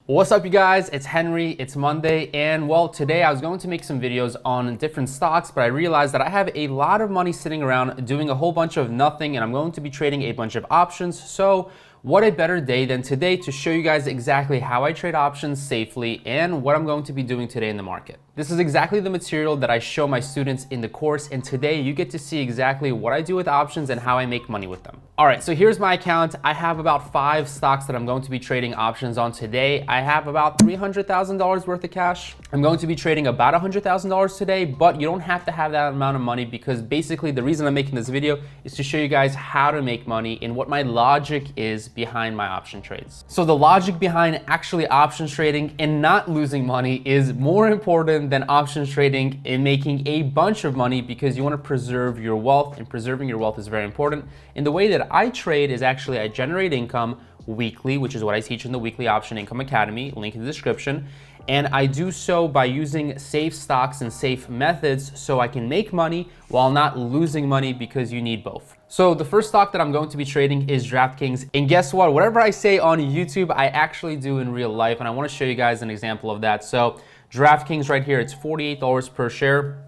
What's up, you guys? It's Henry. It's Monday, and well, today I was going to make some videos on different stocks, but I realized that I have a lot of money sitting around doing a whole bunch of nothing, and I'm going to be trading a bunch of options. So what a better day than today to show you guys exactly how I trade options safely and what I'm going to be doing today in the market. This is exactly the material that I show my students in the course, and today you get to see exactly what I do with options and how I make money with them. All right, so here's my account. I have about 5 stocks that I'm going to be trading options on today. I have about $300,000 worth of cash. I'm going to be trading about $100,000 today, but you don't have to have that amount of money because basically the reason I'm making this video is to show you guys how to make money and what my logic is behind my option trades. So the logic behind actually options trading and not losing money is more important than options trading and making a bunch of money, because you want to preserve your wealth, and preserving your wealth is very important. And the way that I trade is actually I generate income weekly, which is what I teach in the Weekly Option Income Academy, link in the description. And I do so by using safe stocks and safe methods so I can make money while not losing money, because you need both. So the first stock that I'm going to be trading is Draftkings. And guess what? Whatever I say on YouTube, I actually do in real life. And I want to show you guys an example of that. So Draftkings right here, it's $48 per share.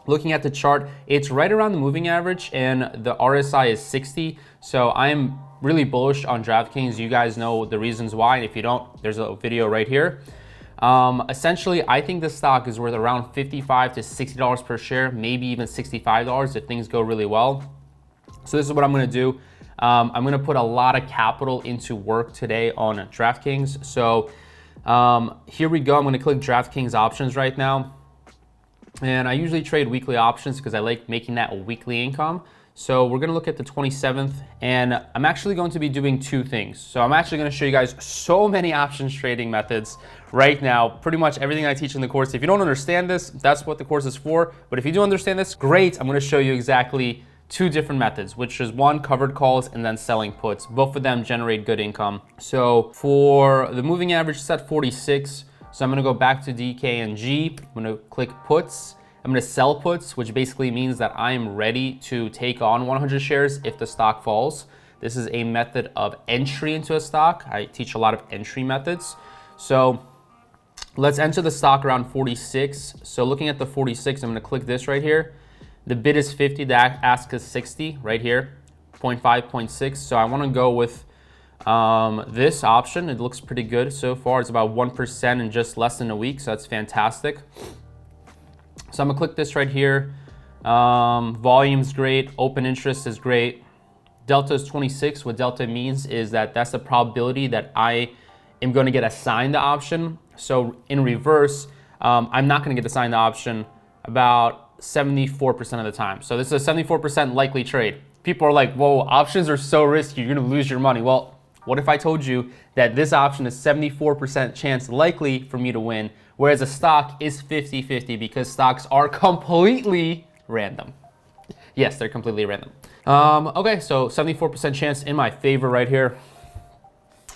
Looking at the chart, it's right around the moving average and the RSI is 60. So I'm really bullish on Draftkings. You guys know the reasons why. And if you don't, there's a video right here. Essentially, I think this stock is worth around $55 to $60 per share, maybe even $65 if things go really well. So this is what I'm gonna do. I'm gonna put a lot of capital into work today on Draftkings. So here we go. I'm gonna click Draftkings options right now. And I usually trade weekly options because I like making that weekly income. So we're gonna look at the 27th, and I'm actually going to be doing 2 things. So I'm actually gonna show you guys so many options trading methods right now, pretty much everything I teach in the course. If you don't understand this, that's what the course is for. But if you do understand this, great. I'm gonna show you exactly 2 different methods, which is one, covered calls, and then selling puts. Both of them generate good income. So for the moving average, it's at 46. So I'm gonna go back to DKNG. I'm gonna click puts. I'm gonna sell puts, which basically means that I'm ready to take on 100 shares if the stock falls. This is a method of entry into a stock. I teach a lot of entry methods. So let's enter the stock around 46. So looking at the 46, I'm gonna click this right here. The bid is 50, the ask is 60 right here, 0.5, 0.6. So I wanna go with this option. It looks pretty good so far. It's about 1% in just less than a week, so that's fantastic. So I'm gonna click this right here. Volume's great, open interest is great. Delta is 26. What delta means is that that's the probability that I am gonna get assigned the option. So in reverse, I'm not gonna get assigned the option about 74% of the time. So this is a 74% likely trade. People are like, whoa, options are so risky, you're gonna lose your money. Well, what if I told you that this option is 74% chance likely for me to win, whereas a stock is 50-50, because stocks are completely random. Yes, they're completely random. Okay, so 74% chance in my favor right here.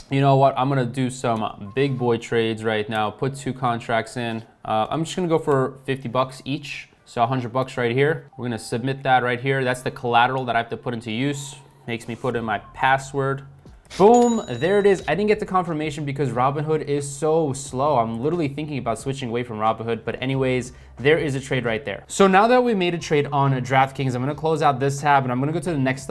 You know what? I'm gonna do some big boy trades right now. Put 2 contracts in. I'm just gonna go for 50 bucks each. So 100 bucks right here. We're gonna submit that right here. That's the collateral that I have to put into use. Makes me put in my password. Boom, there it is. I didn't get the confirmation because Robinhood is so slow. I'm literally thinking about switching away from Robinhood, but anyways, there is a trade right there. So now that we made a trade on Draftkings, I'm gonna close out this tab and I'm gonna go to the next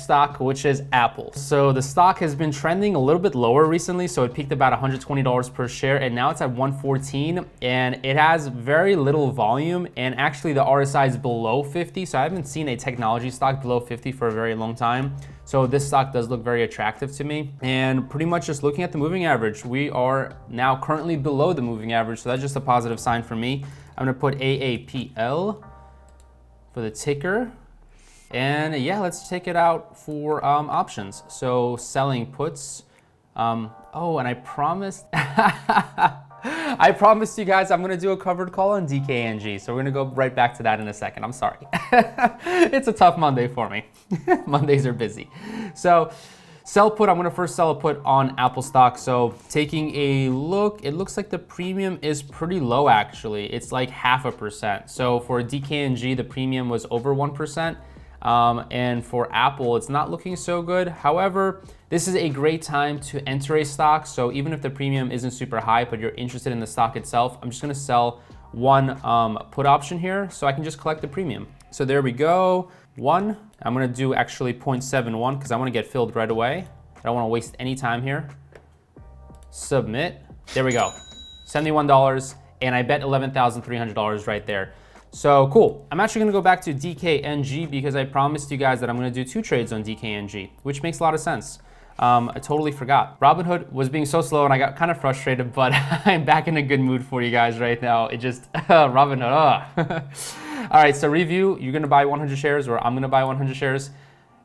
stock, which is Apple. So the stock has been trending a little bit lower recently. So it peaked about $120 per share, and now it's at 114, and it has very little volume, and actually the RSI is below 50. So I haven't seen a technology stock below 50 for a very long time. So this stock does look very attractive to me. And pretty much just looking at the moving average, we are now currently below the moving average. So that's just a positive sign for me. I'm gonna put AAPL for the ticker. And yeah, let's take it out for options. So selling puts. Oh, and I promised, I promised you guys I'm gonna do a covered call on DKNG. So we're gonna go right back to that in a second. I'm sorry. It's a tough Monday for me. Mondays are busy. So sell put, I'm gonna first sell a put on Apple stock. So taking a look, it looks like the premium is pretty low actually. It's like 0.5%. So for DKNG, the premium was over 1%. And for Apple, it's not looking so good. However, This is a great time to enter a stock. So even if the premium isn't super high, but you're interested in the stock itself, I'm just gonna sell one put option here so I can just collect the premium. So there we go, one. I'm gonna do actually 0.71 because I wanna get filled right away. I don't wanna waste any time here. Submit, there we go, $71, and I bet $11,300 right there. So cool. I'm actually gonna go back to DKNG because I promised you guys that I'm gonna do 2 trades on DKNG, which makes a lot of sense. I totally forgot. Robinhood was being so slow and I got kind of frustrated, but I'm back in a good mood for you guys right now. It just, Robinhood, All right, so review, you're gonna buy 100 shares or I'm gonna buy 100 shares.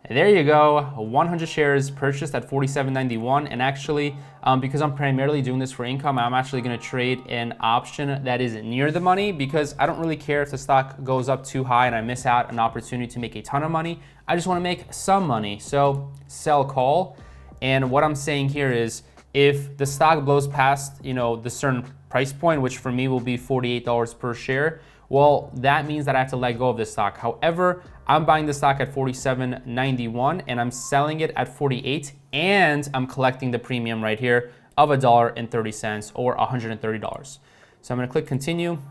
There you go, 100 shares purchased at $47.91. And actually, because I'm primarily doing this for income, I'm actually gonna trade an option that is near the money because I don't really care if the stock goes up too high and I miss out an opportunity to make a ton of money. I just wanna make some money. So sell call. And what I'm saying here is if the stock blows past, the certain price point, which for me will be $48 per share, well, that means that I have to let go of this stock. However, I'm buying the stock at $47.91 and I'm selling it at $48 and I'm collecting the premium right here of $1.30 or $130. So I'm gonna click continue. I'm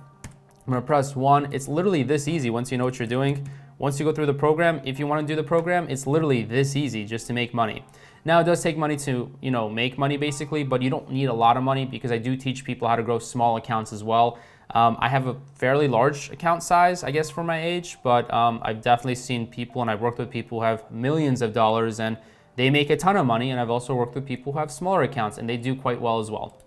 gonna press 1. It's literally this easy once you know what you're doing. Once you go through the program, if you wanna do the program, it's literally this easy just to make money. Now it does take money to, make money basically, but you don't need a lot of money because I do teach people how to grow small accounts as well. I have a fairly large account size, I guess, for my age, but I've definitely seen people and I've worked with people who have millions of dollars and they make a ton of money. And I've also worked with people who have smaller accounts and they do quite well as well.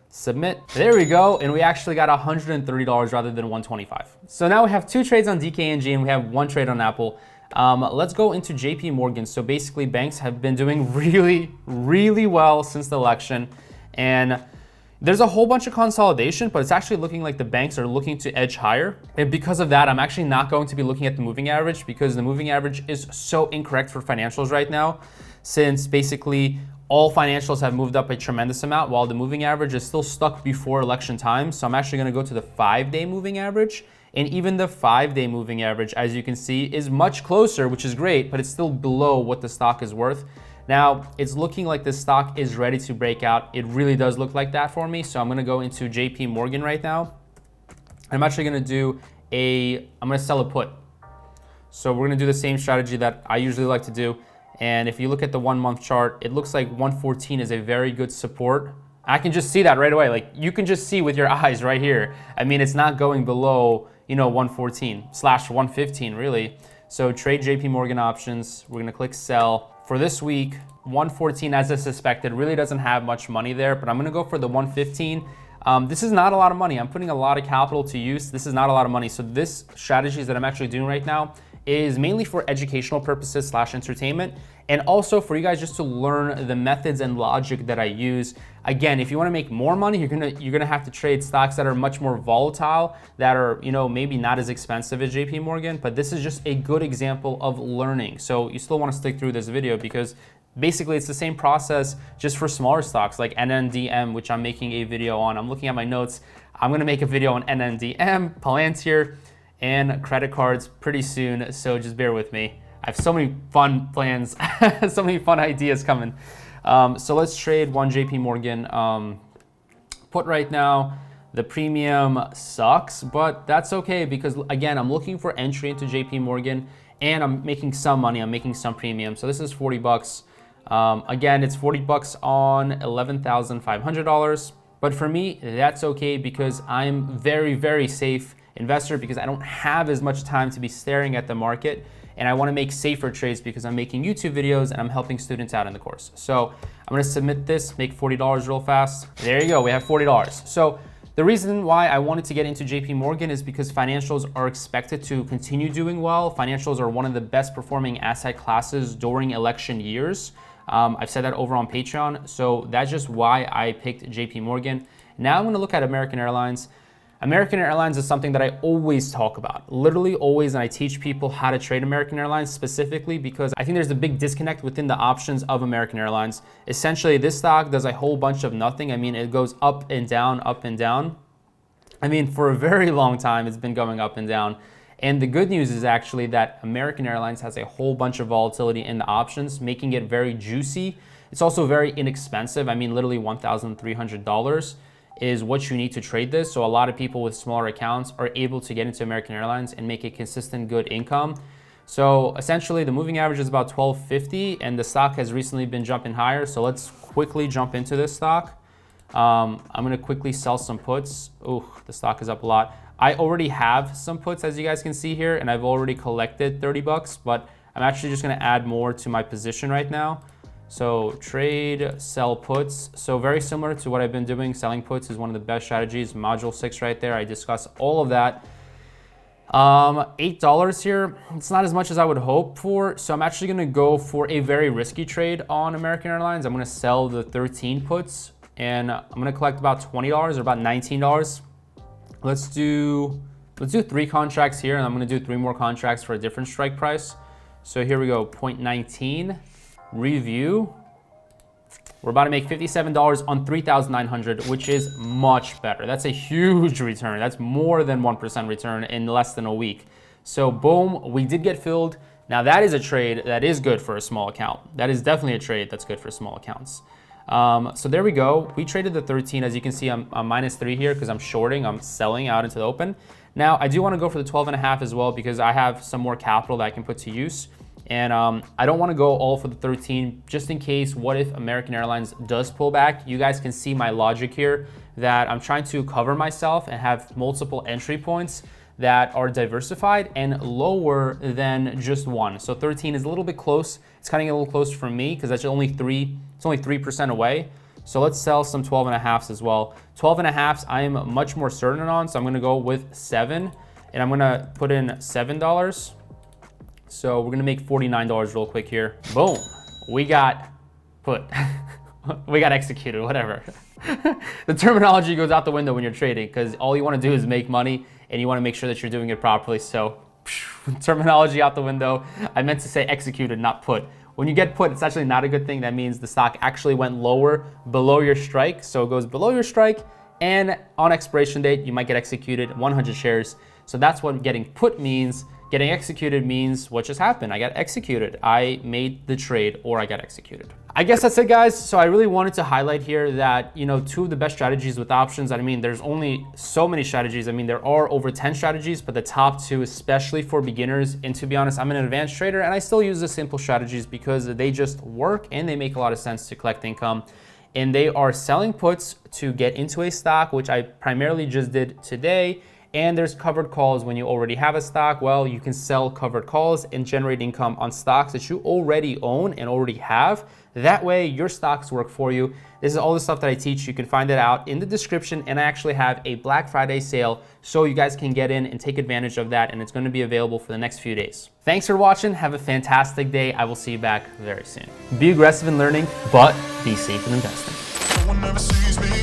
Submit. There we go. And we actually got $130 rather than $125. So now we have 2 trades on DKNG and we have 1 trade on Apple. Let's go into JPMorgan. So basically banks have been doing really, really well since the election. And there's a whole bunch of consolidation, but it's actually looking like the banks are looking to edge higher. And because of that, I'm actually not going to be looking at the moving average because the moving average is so incorrect for financials right now, since basically all financials have moved up a tremendous amount while the moving average is still stuck before election time. So I'm actually gonna go to the 5-day moving average. And even the 5-day moving average, as you can see, is much closer, which is great, but it's still below what the stock is worth. Now, it's looking like this stock is ready to break out. It really does look like that for me. So I'm gonna go into JPMorgan right now. I'm actually gonna I'm gonna sell a put. So we're gonna do the same strategy that I usually like to do. And if you look at the 1-month chart, it looks like 114 is a very good support. I can just see that right away. Like you can just see with your eyes right here. I mean, it's not going below, 114/115 really. So trade JPMorgan options. We're gonna click sell. For this week, 114, as I suspected, really doesn't have much money there, but I'm gonna go for the 115. This is not a lot of money. I'm putting a lot of capital to use. This is not a lot of money. So this strategies that I'm actually doing right now is mainly for educational purposes / entertainment, and also for you guys just to learn the methods and logic that I use. Again, if you want to make more money, you're gonna have to trade stocks that are much more volatile, that are maybe not as expensive as JPMorgan, but this is just a good example of learning. So you still want to stick through this video because basically it's the same process just for smaller stocks like NNDM, which I'm making a video on. I'm looking at my notes. I'm gonna make a video on NNDM, Palantir, and credit cards pretty soon, so just bear with me. I have so many fun plans, so many fun ideas coming. So let's trade one JPMorgan put right now. The premium sucks, but that's okay because again, I'm looking for entry into JPMorgan and I'm making some money, I'm making some premium. So this is 40 bucks. Again, it's 40 bucks on $11,500. But for me, that's okay because I'm very, very safe investor because I don't have as much time to be staring at the market, and I want to make safer trades because I'm making YouTube videos and I'm helping students out in the course. So I'm going to submit this, make $40 real fast. There you go, we have $40. So the reason why I wanted to get into JPMorgan is because financials are expected to continue doing well. Financials are one of the best performing asset classes during election years. I've said that over on Patreon. So that's just why I picked JPMorgan. Now I'm going to look at American Airlines. American Airlines is something that I always talk about, literally always, and I teach people how to trade American Airlines specifically because I think there's a big disconnect within the options of American Airlines. Essentially, this stock does a whole bunch of nothing. I mean, it goes up and down, up and down. I mean, for a very long time, it's been going up and down. And the good news is actually that American Airlines has a whole bunch of volatility in the options, making it very juicy. It's also very inexpensive. I mean, literally $1,300 is what you need to trade this. So a lot of people with smaller accounts are able to get into American Airlines and make a consistent good income. So essentially the moving average is about 1250 and the stock has recently been jumping higher. So let's quickly jump into this stock. I'm gonna quickly sell some puts. Oh, the stock is up a lot. I already have some puts, as you guys can see here, and I've already collected 30 bucks, but I'm actually just gonna add more to my position right now. So trade, sell puts. So very similar to what I've been doing. Selling puts is one of the best strategies. Module 6 right there. I discuss all of that. $8 here. It's not as much as I would hope for. So I'm actually gonna go for a very risky trade on American Airlines. I'm gonna sell the 13 puts and I'm gonna collect about $20 or about $19. Let's do 3 contracts here and I'm gonna do 3 more contracts for a different strike price. So here we go, 0.19. Review. We're about to make $57 on 3,900, which is much better. That's a huge return. That's more than 1% return in less than a week. So boom, we did get filled. Now that is a trade that is good for a small account. That is definitely a trade that's good for small accounts. So there we go. We traded the 13. As you can see, I'm -3 here because I'm shorting. I'm selling out into the open. Now I do want to go for the 12.5 as well because I have some more capital that I can put to use. And I don't want to go all for the 13 just in case, what if American Airlines does pull back? You guys can see my logic here that I'm trying to cover myself and have multiple entry points that are diversified and lower than just one. So 13 is a little bit close. It's kind of a little close for me because that's only 3% away. So let's sell some 12.5s as well. 12.5s I am much more certain on, so I'm gonna go with 7 and I'm gonna put in $7. So we're gonna make $49 real quick here. Boom, we got put. We got executed, whatever. The terminology goes out the window when you're trading because all you wanna do is make money and you wanna make sure that you're doing it properly. So terminology out the window. I meant to say executed, not put. When you get put, it's actually not a good thing. That means the stock actually went lower below your strike. So it goes below your strike and on expiration date, you might get executed 100 shares. So that's what getting put means. Getting executed means what just happened. I got executed. I made the trade or I got executed. I guess that's it, guys. So I really wanted to highlight here that, 2 of the best strategies with options. I mean, there's only so many strategies. I mean, there are over 10 strategies, but the top 2, especially for beginners. And to be honest, I'm an advanced trader and I still use the simple strategies because they just work and they make a lot of sense to collect income. And they are selling puts to get into a stock, which I primarily just did today. And there's covered calls. When you already have a stock, well, you can sell covered calls and generate income on stocks that you already own and already have. That way your stocks work for you. This is all the stuff that I teach. You can find it out in the description, and I actually have a Black Friday sale so you guys can get in and take advantage of that, and it's going to be available for the next few days. Thanks for watching. Have a fantastic day. I will see you back very soon. Be aggressive in learning, but be safe in investing.